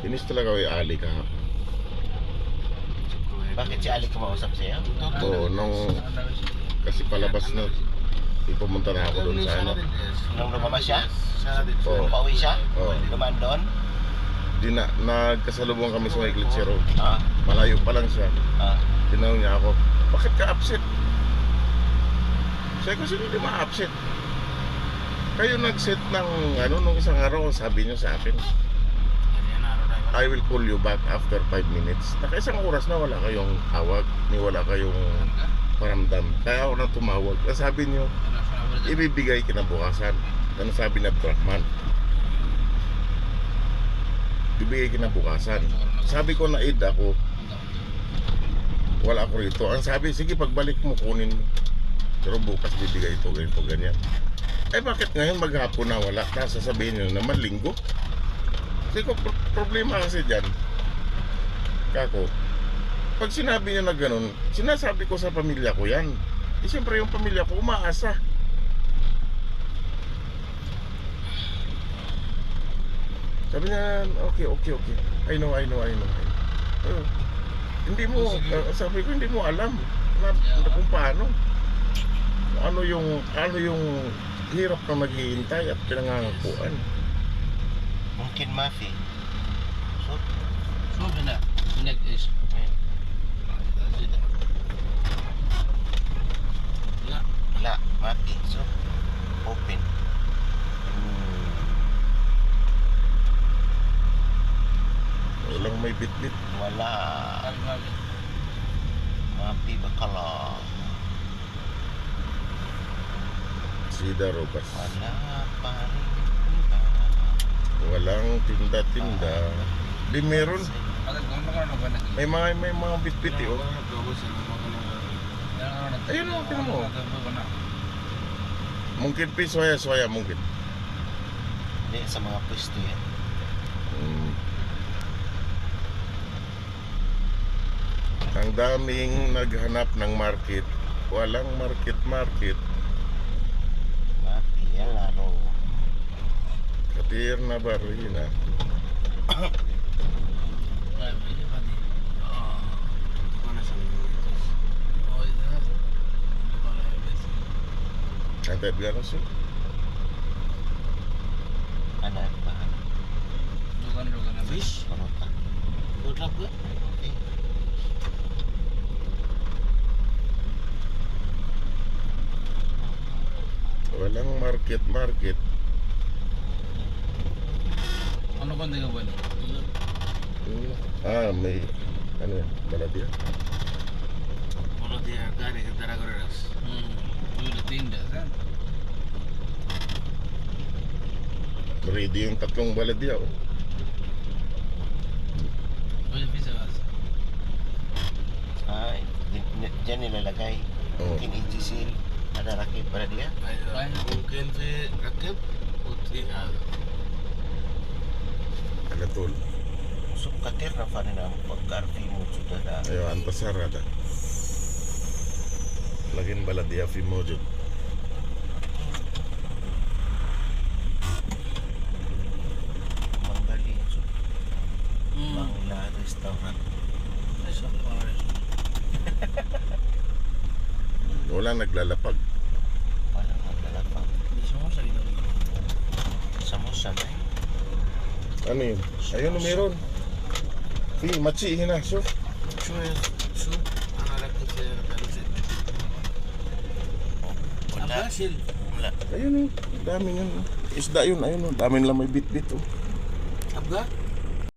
Inis talaga ko yung Ali kahapon. Bakit si Ali kumausap sa'yo? Oo, kasi palabas na ipumunta na ako doon sa ano. Nung lumabas siya? Oo. Nung pauwi siya? Oo. Dumaan doon? Nagkasalubong kami sa may Glitzy Road. Ah. Malayo pa lang siya. Ah. Tinanong niya ako, bakit ka upset? Sabi ko, sino hindi ma-upset? Kayo nag-set ng nung isang araw, sabi niyo sa akin, I will call you back after 5 minutes. Naka-isang oras na wala kayong tawag, ni wala kayong paramdam. Kaya ako na tumawag. Sabi niyo, ibibigay kinabukasan. Ano sabi ni Abdurrahman? Ibigay kinabukasan. Sabi ko na ako, wala ako rito. Ang sabi, sige pagbalik mo kunin mo. Pero bukas bibigay ito, ganito, ganyan. Eh bakit ngayon maghapon na wala? Tapos sasabihin nyo naman linggo. Kasi ko problema kasi dyan. Kako, pag sinabi nyo na ganun, sinasabi ko sa pamilya ko yan. Eh siyempre yung pamilya ko umaasa. Sabi niya, okay. I know. Hindi mo, sabi ko, hindi mo alam kung paano. Ano yung hirap na maghihintay at pinangangakuan. Mungkin Mafi. So na. Pinag is. La, Mafi. So, open. Walang may bit-bit. Wala. Mafi bakala. Sida Robas. Wala pa rin. Walang tinda-tinda. Di meron. May mga bit-bit oh. Ayun oh, tinan mo. Mungkin soya mungkin. Hindi, sa mga pwesto yan. Ang daming naghanap ng market. Walang market. Mafi, yan laro. Katir na barina. Cantik biar sih. Ano ang bahan? Fish. Panuta. Udap ba? Okay. Walang market. Ano ba ang ba? May ano yan, Baladia. Ano dia gari ke Taragoras? Udah tinda kan? Ready yung tatlong Baladia oh. Boleh bisa mas. Ay, dyan nilalagay. Oo. Mungkin EGC ada rakit pada dia. Mungkin si rakib putih Ano tol? So, katir na pa rin ang pagkarfi mo sudah na. Ayo antasar ada. Lagin Baladia Fimojo. Manggali. So, Bangla restaurant. Wala naglalapag. Walang maglalapag. Semua sa dito. Samosa na eh. Ano yun? Ayun na meron. Machi na. So, Soup. Ang rakib sa kalusit. Wala. Wala. ayun oh. Dami yun. Isda yun. Ayun oh. Dami lang may bit-bit oh. Abga?